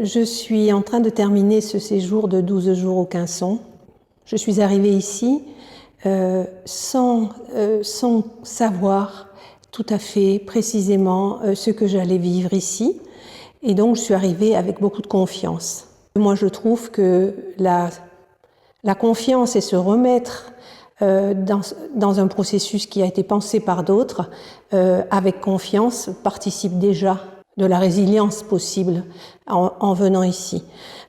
Je suis en train de terminer ce séjour de 12 jours au Quinçon. Je suis arrivée ici sans savoir tout à fait précisément ce que j'allais vivre ici. Et donc, je suis arrivée avec beaucoup de confiance. Moi, je trouve que la confiance et se remettre dans un processus qui a été pensé par d'autres, avec confiance, participe déjà de la résilience possible en venant ici.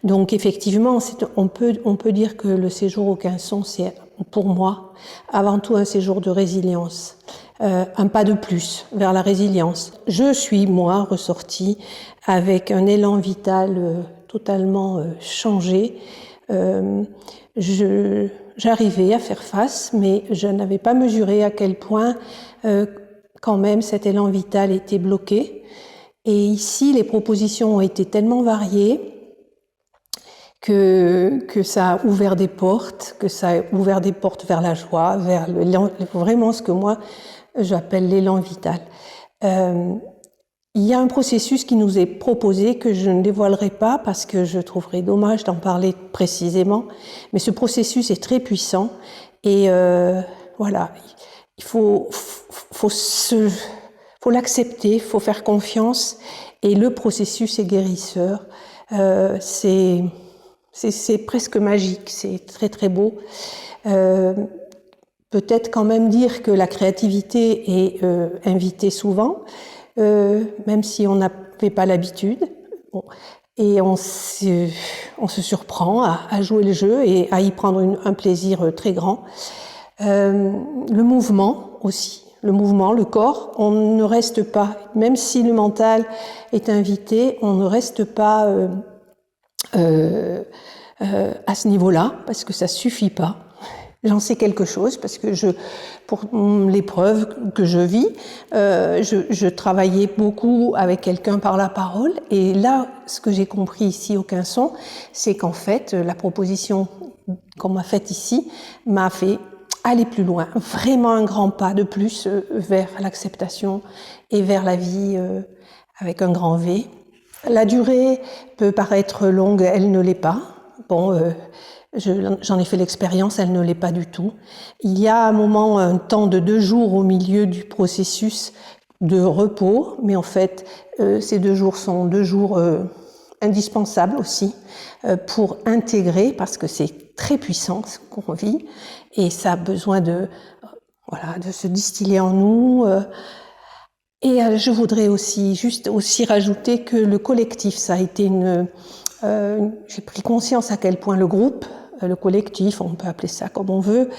Donc effectivement, on peut dire que le séjour au Quinçon, c'est pour moi avant tout un séjour de résilience, un pas de plus vers la résilience. Je suis, moi, ressortie avec un élan vital totalement changé. J'arrivais à faire face, mais je n'avais pas mesuré à quel point quand même cet élan vital était bloqué. Et ici, les propositions ont été tellement variées que ça a ouvert des portes, vers la joie, vers vraiment ce que moi j'appelle l'élan vital. Il y a un processus qui nous est proposé que je ne dévoilerai pas parce que je trouverais dommage d'en parler précisément, mais ce processus est très puissant et voilà, il faut l'accepter, il faut faire confiance et le processus est guérisseur. C'est presque magique, c'est très très beau. Peut-être quand même dire que la créativité est invitée souvent, même si on n'avait pas l'habitude. Bon. Et on se surprend à jouer le jeu et à y prendre un plaisir très grand. Le mouvement aussi, le corps, on ne reste pas, même si le mental est invité, on ne reste pas à ce niveau-là, parce que ça suffit pas. J'en sais quelque chose parce que pour l'épreuve que je vis, je travaillais beaucoup avec quelqu'un par la parole. Et là, ce que j'ai compris ici au Quinçon, c'est qu'en fait, la proposition qu'on m'a faite ici m'a fait aller plus loin, vraiment un grand pas de plus vers l'acceptation et vers la vie avec un grand V. La durée peut paraître longue, elle ne l'est pas. Bon. J'en ai fait l'expérience, elle ne l'est pas du tout. Il y a à un moment un temps de 2 jours au milieu du processus de repos, mais en fait, ces 2 jours sont 2 jours indispensables aussi pour intégrer, parce que c'est très puissant ce qu'on vit, et ça a besoin de se distiller en nous. Et je voudrais aussi rajouter que le collectif, ça a été j'ai pris conscience à quel point le groupe, le collectif, on peut appeler ça comme on veut,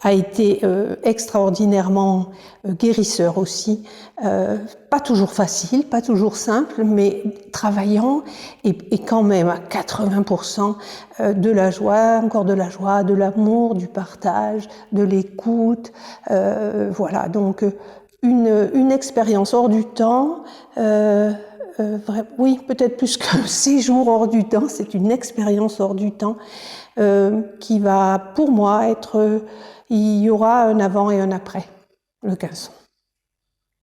a été extraordinairement guérisseur aussi. Pas toujours facile, pas toujours simple, mais travaillant et quand même à 80% de la joie, encore de la joie, de l'amour, du partage, de l'écoute. Voilà, donc une expérience hors du temps. Oui, peut-être plus qu'un séjour hors du temps, c'est une expérience hors du temps qui va, pour moi, il y aura un avant et un après le Quinçon.